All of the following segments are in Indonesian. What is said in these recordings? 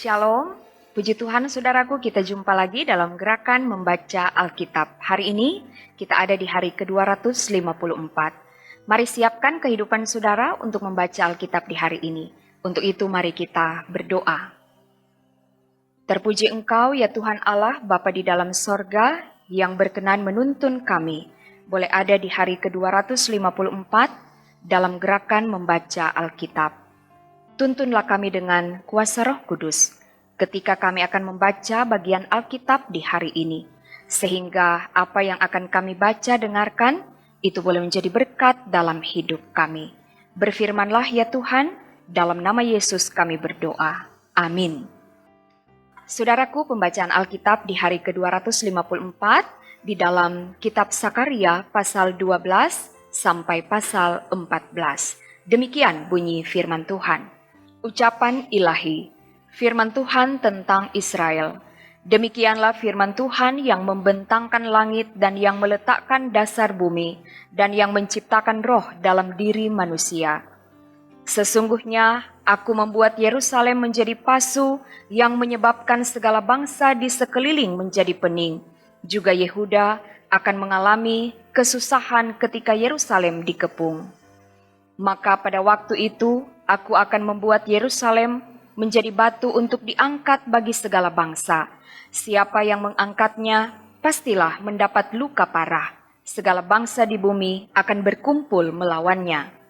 Shalom, puji Tuhan saudaraku, kita jumpa lagi dalam gerakan membaca Alkitab. Hari ini kita ada di hari ke-254. Mari siapkan kehidupan saudara untuk membaca Alkitab di hari ini. Untuk itu mari kita berdoa. Terpuji Engkau ya Tuhan Allah, Bapa di dalam sorga, yang berkenan menuntun kami, boleh ada di hari ke-254 dalam gerakan membaca Alkitab. Tuntunlah kami dengan kuasa Roh Kudus ketika kami akan membaca bagian Alkitab di hari ini, sehingga apa yang akan kami baca dengarkan itu boleh menjadi berkat dalam hidup kami. Berfirmanlah ya Tuhan, dalam nama Yesus kami berdoa. Amin. Saudaraku, pembacaan Alkitab di hari ke-254 di dalam kitab Sakaria pasal 12 sampai pasal 14. Demikian bunyi firman Tuhan. Ucapan ilahi, firman Tuhan tentang Israel. Demikianlah firman Tuhan yang membentangkan langit dan yang meletakkan dasar bumi dan yang menciptakan roh dalam diri manusia. Sesungguhnya aku membuat Yerusalem menjadi pasu yang menyebabkan segala bangsa di sekeliling menjadi pening. Juga Yehuda akan mengalami kesusahan ketika Yerusalem dikepung. Maka pada waktu itu aku akan membuat Yerusalem menjadi batu untuk diangkat bagi segala bangsa. Siapa yang mengangkatnya pastilah mendapat luka parah. Segala bangsa di bumi akan berkumpul melawannya.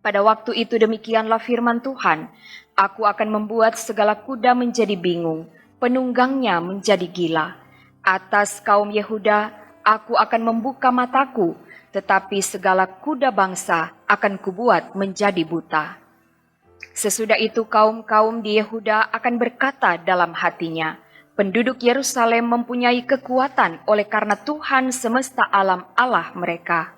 Pada waktu itu demikianlah firman Tuhan, aku akan membuat segala kuda menjadi bingung, penunggangnya menjadi gila. Atas kaum Yehuda aku akan membuka mataku, tetapi segala kuda bangsa akan kubuat menjadi buta. Sesudah itu kaum-kaum di Yehuda akan berkata dalam hatinya, penduduk Yerusalem mempunyai kekuatan oleh karena Tuhan semesta alam Allah mereka.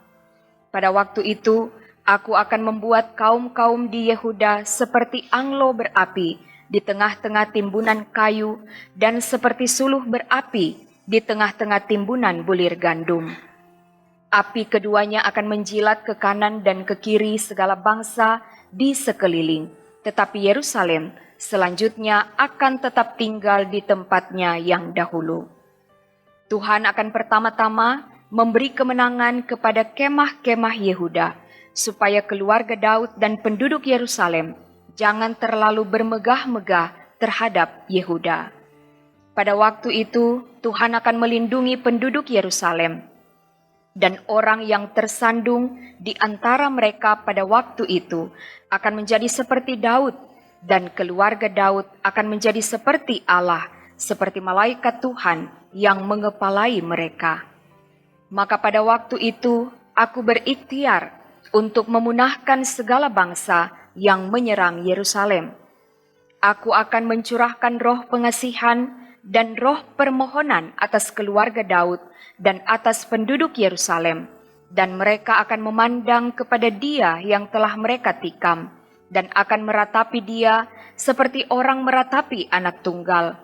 Pada waktu itu, aku akan membuat kaum-kaum di Yehuda seperti anglo berapi di tengah-tengah timbunan kayu dan seperti suluh berapi di tengah-tengah timbunan bulir gandum. Api keduanya akan menjilat ke kanan dan ke kiri segala bangsa di sekeliling. Tetapi Yerusalem selanjutnya akan tetap tinggal di tempatnya yang dahulu. Tuhan akan pertama-tama memberi kemenangan kepada kemah-kemah Yehuda, supaya keluarga Daud dan penduduk Yerusalem jangan terlalu bermegah-megah terhadap Yehuda. Pada waktu itu Tuhan akan melindungi penduduk Yerusalem, dan orang yang tersandung di antara mereka pada waktu itu akan menjadi seperti Daud, dan keluarga Daud akan menjadi seperti Allah, seperti malaikat Tuhan yang mengepalai mereka. Maka pada waktu itu aku berikhtiar untuk memunahkan segala bangsa yang menyerang Yerusalem. Aku akan mencurahkan roh pengasihan dan roh permohonan atas keluarga Daud dan atas penduduk Yerusalem, dan mereka akan memandang kepada Dia yang telah mereka tikam, dan akan meratapi Dia seperti orang meratapi anak tunggal,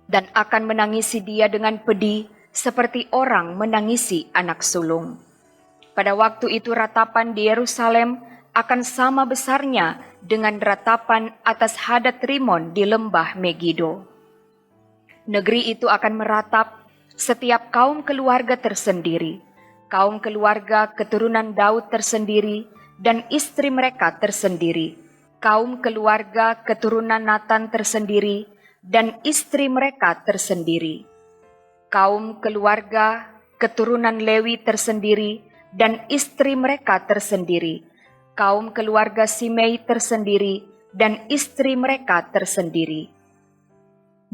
dan akan menangisi Dia dengan pedih seperti orang menangisi anak sulung. Pada waktu itu ratapan di Yerusalem akan sama besarnya dengan ratapan atas Hadad Rimon di lembah Megido. Negeri itu akan meratap setiap kaum keluarga tersendiri, kaum keluarga keturunan Daud tersendiri dan istri mereka tersendiri, kaum keluarga keturunan Natan tersendiri dan istri mereka tersendiri, kaum keluarga keturunan Lewi tersendiri dan istri mereka tersendiri, kaum keluarga Simei tersendiri dan istri mereka tersendiri.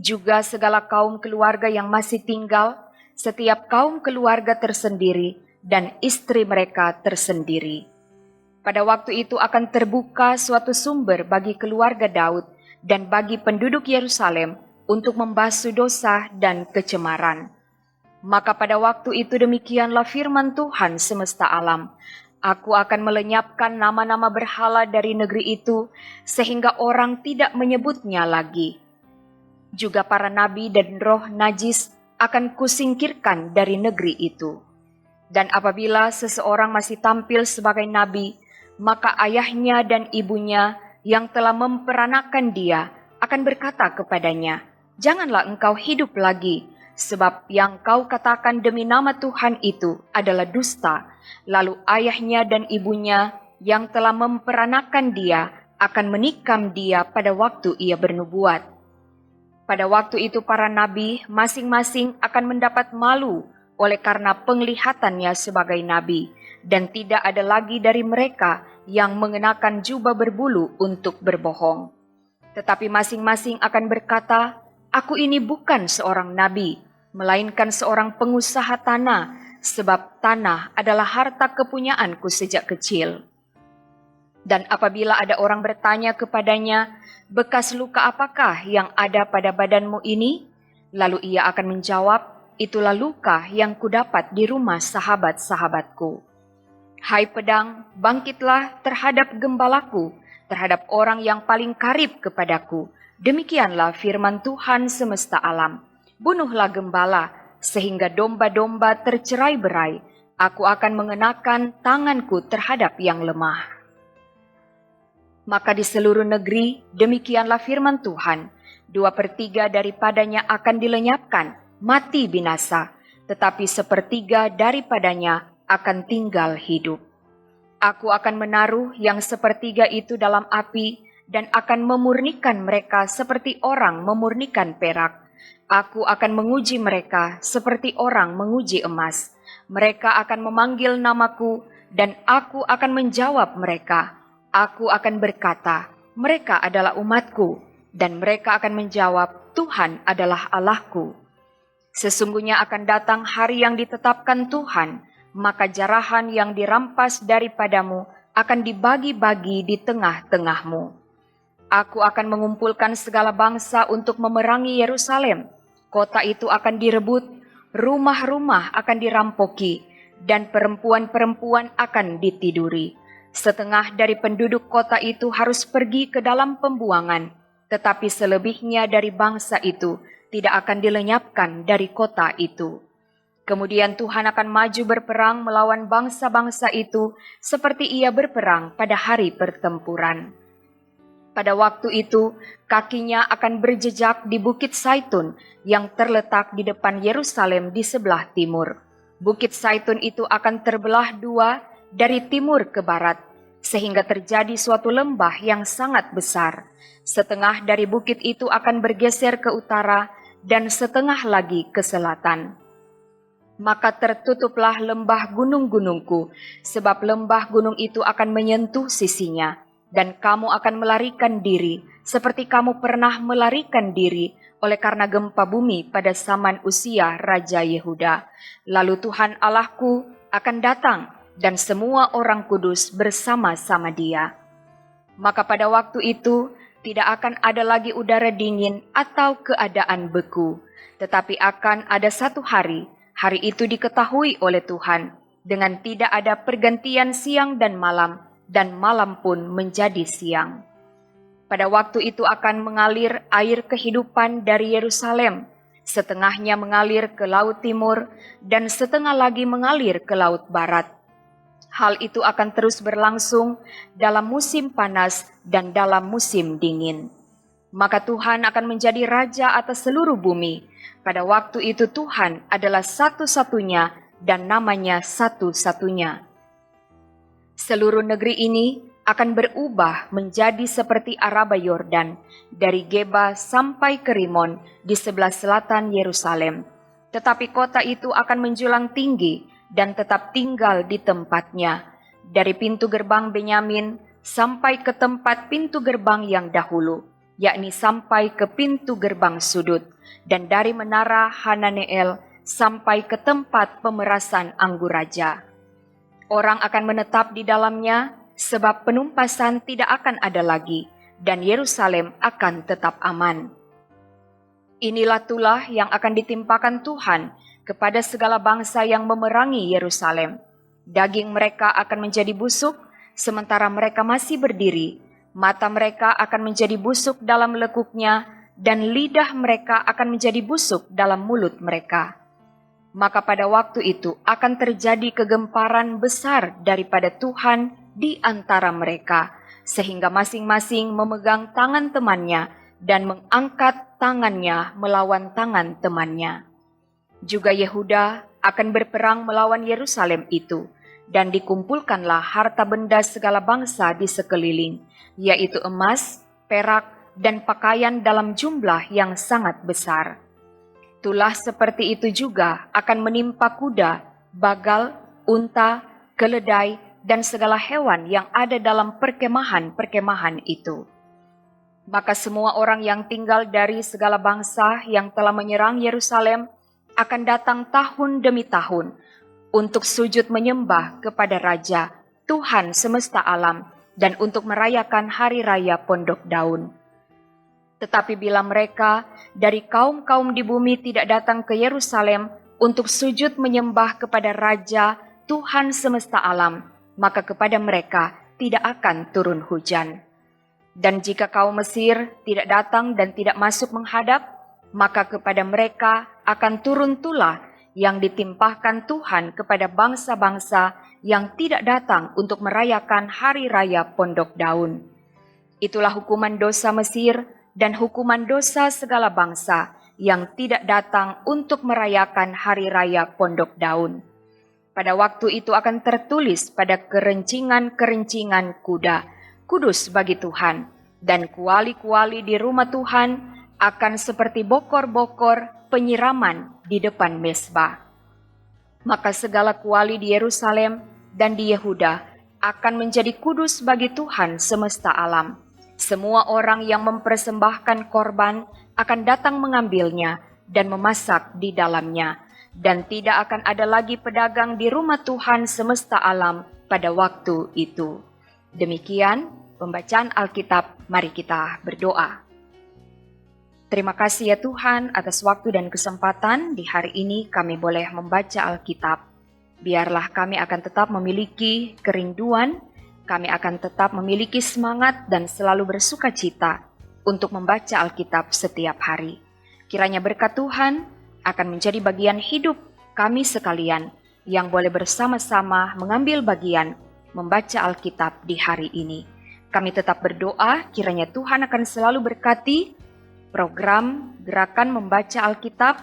Juga segala kaum keluarga yang masih tinggal, setiap kaum keluarga tersendiri dan istri mereka tersendiri. Pada waktu itu akan terbuka suatu sumber bagi keluarga Daud dan bagi penduduk Yerusalem untuk membasuh dosa dan kecemaran. Maka pada waktu itu demikianlah firman Tuhan semesta alam, aku akan melenyapkan nama-nama berhala dari negeri itu, sehingga orang tidak menyebutnya lagi. Juga para nabi dan roh najis akan kusingkirkan dari negeri itu. Dan apabila seseorang masih tampil sebagai nabi, maka ayahnya dan ibunya yang telah memperanakan dia akan berkata kepadanya, "Janganlah engkau hidup lagi, sebab yang kau katakan demi nama Tuhan itu adalah dusta." Lalu ayahnya dan ibunya yang telah memperanakan dia akan menikam dia pada waktu ia bernubuat. Pada waktu itu para nabi masing-masing akan mendapat malu oleh karena penglihatannya sebagai nabi, dan tidak ada lagi dari mereka yang mengenakan jubah berbulu untuk berbohong. Tetapi masing-masing akan berkata, "Aku ini bukan seorang nabi, melainkan seorang pengusaha tanah, sebab tanah adalah harta kepunyaanku sejak kecil." Dan apabila ada orang bertanya kepadanya, "Bekas luka apakah yang ada pada badanmu ini?" Lalu ia akan menjawab, "Itulah luka yang kudapat di rumah sahabat-sahabatku." Hai pedang, bangkitlah terhadap gembalaku, terhadap orang yang paling karib kepadaku. Demikianlah firman Tuhan semesta alam. Bunuhlah gembala, sehingga domba-domba tercerai-berai. Aku akan mengenakan tanganku terhadap yang lemah. Maka di seluruh negeri, demikianlah firman Tuhan, 2/3 daripadanya akan dilenyapkan, mati binasa, tetapi 1/3 daripadanya akan tinggal hidup. Aku akan menaruh yang 1/3 itu dalam api, dan akan memurnikan mereka seperti orang memurnikan perak. Aku akan menguji mereka seperti orang menguji emas. Mereka akan memanggil namaku, dan aku akan menjawab mereka. Aku akan berkata, "Mereka adalah umatku," dan mereka akan menjawab, "Tuhan adalah Allahku." Sesungguhnya akan datang hari yang ditetapkan Tuhan, maka jarahan yang dirampas daripadamu akan dibagi-bagi di tengah-tengahmu. Aku akan mengumpulkan segala bangsa untuk memerangi Yerusalem. Kota itu akan direbut, rumah-rumah akan dirampoki, dan perempuan-perempuan akan ditiduri. Setengah dari penduduk kota itu harus pergi ke dalam pembuangan, tetapi selebihnya dari bangsa itu tidak akan dilenyapkan dari kota itu. Kemudian Tuhan akan maju berperang melawan bangsa-bangsa itu seperti ia berperang pada hari pertempuran. Pada waktu itu, kakinya akan berjejak di Bukit Zaitun yang terletak di depan Yerusalem di sebelah timur. Bukit Zaitun itu akan terbelah dua dari timur ke barat, sehingga terjadi suatu lembah yang sangat besar. Setengah dari bukit itu akan bergeser ke utara, dan setengah lagi ke selatan. Maka tertutuplah lembah gunung-gunungku, sebab lembah gunung itu akan menyentuh sisinya, dan kamu akan melarikan diri, seperti kamu pernah melarikan diri oleh karena gempa bumi pada zaman Usia Raja Yehuda. Lalu Tuhan Allahku akan datang, dan semua orang kudus bersama-sama Dia. Maka pada waktu itu tidak akan ada lagi udara dingin atau keadaan beku, tetapi akan ada satu hari itu diketahui oleh Tuhan, dengan tidak ada pergantian siang dan malam pun menjadi siang. Pada waktu itu akan mengalir air kehidupan dari Yerusalem, setengahnya mengalir ke laut timur, dan setengah lagi mengalir ke laut barat. Hal itu akan terus berlangsung dalam musim panas dan dalam musim dingin. Maka Tuhan akan menjadi raja atas seluruh bumi. Pada waktu itu Tuhan adalah satu-satunya dan namanya satu-satunya. Seluruh negeri ini akan berubah menjadi seperti Araba Yordan, dari Geba sampai ke Rimon di sebelah selatan Yerusalem. Tetapi kota itu akan menjulang tinggi dan tetap tinggal di tempatnya, dari pintu gerbang Benyamin sampai ke tempat pintu gerbang yang dahulu, yakni sampai ke pintu gerbang sudut, dan dari menara Hananeel sampai ke tempat pemerasan anggur raja. Orang akan menetap di dalamnya, sebab penumpasan tidak akan ada lagi, dan Yerusalem akan tetap aman. Inilah tulah yang akan ditimpakan Tuhan kepada segala bangsa yang memerangi Yerusalem. Daging mereka akan menjadi busuk, sementara mereka masih berdiri. Mata mereka akan menjadi busuk dalam lekuknya, dan lidah mereka akan menjadi busuk dalam mulut mereka. Maka pada waktu itu akan terjadi kegemparan besar daripada Tuhan di antara mereka, sehingga masing-masing memegang tangan temannya dan mengangkat tangannya melawan tangan temannya. Juga Yehuda akan berperang melawan Yerusalem itu, dan dikumpulkanlah harta benda segala bangsa di sekeliling, yaitu emas, perak, dan pakaian dalam jumlah yang sangat besar. Tulah seperti itu juga akan menimpa kuda, bagal, unta, keledai, dan segala hewan yang ada dalam perkemahan-perkemahan itu. Maka semua orang yang tinggal dari segala bangsa yang telah menyerang Yerusalem akan datang tahun demi tahun untuk sujud menyembah kepada Raja, Tuhan semesta alam, dan untuk merayakan hari raya Pondok Daun. Tetapi bila mereka dari kaum-kaum di bumi tidak datang ke Yerusalem untuk sujud menyembah kepada Raja, Tuhan semesta alam, maka kepada mereka tidak akan turun hujan. Dan jika kaum Mesir tidak datang dan tidak masuk menghadap, maka kepada mereka akan turun tulah yang ditimpahkan Tuhan kepada bangsa-bangsa yang tidak datang untuk merayakan hari raya Pondok Daun. Itulah hukuman dosa Mesir dan hukuman dosa segala bangsa yang tidak datang untuk merayakan hari raya Pondok Daun. Pada waktu itu akan tertulis pada kerencingan-kerencingan kuda, kudus bagi Tuhan, dan kuali-kuali di rumah Tuhan akan seperti bokor-bokor penyiraman di depan mezbah. Maka segala kuali di Yerusalem dan di Yehuda akan menjadi kudus bagi Tuhan semesta alam. Semua orang yang mempersembahkan korban akan datang mengambilnya dan memasak di dalamnya, dan tidak akan ada lagi pedagang di rumah Tuhan semesta alam pada waktu itu. Demikian pembacaan Alkitab, mari kita berdoa. Terima kasih ya Tuhan atas waktu dan kesempatan di hari ini kami boleh membaca Alkitab. Biarlah kami akan tetap memiliki kerinduan, kami akan tetap memiliki semangat dan selalu bersuka cita untuk membaca Alkitab setiap hari. Kiranya berkat Tuhan akan menjadi bagian hidup kami sekalian yang boleh bersama-sama mengambil bagian membaca Alkitab di hari ini. Kami tetap berdoa kiranya Tuhan akan selalu berkati program Gerakan Membaca Alkitab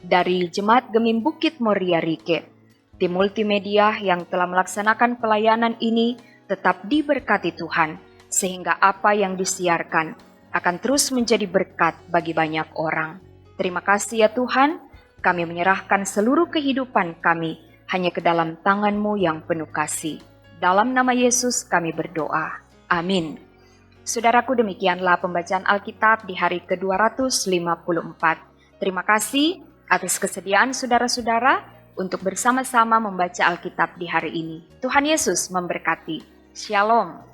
dari Jemaat Gemim Bukit Moria Rike. Tim multimedia yang telah melaksanakan pelayanan ini tetap diberkati Tuhan, sehingga apa yang disiarkan akan terus menjadi berkat bagi banyak orang. Terima kasih ya Tuhan, kami menyerahkan seluruh kehidupan kami hanya ke dalam tangan-Mu yang penuh kasih. Dalam nama Yesus kami berdoa. Amin. Saudaraku, demikianlah pembacaan Alkitab di hari ke-254. Terima kasih atas kesediaan saudara-saudara untuk bersama-sama membaca Alkitab di hari ini. Tuhan Yesus memberkati. Shalom.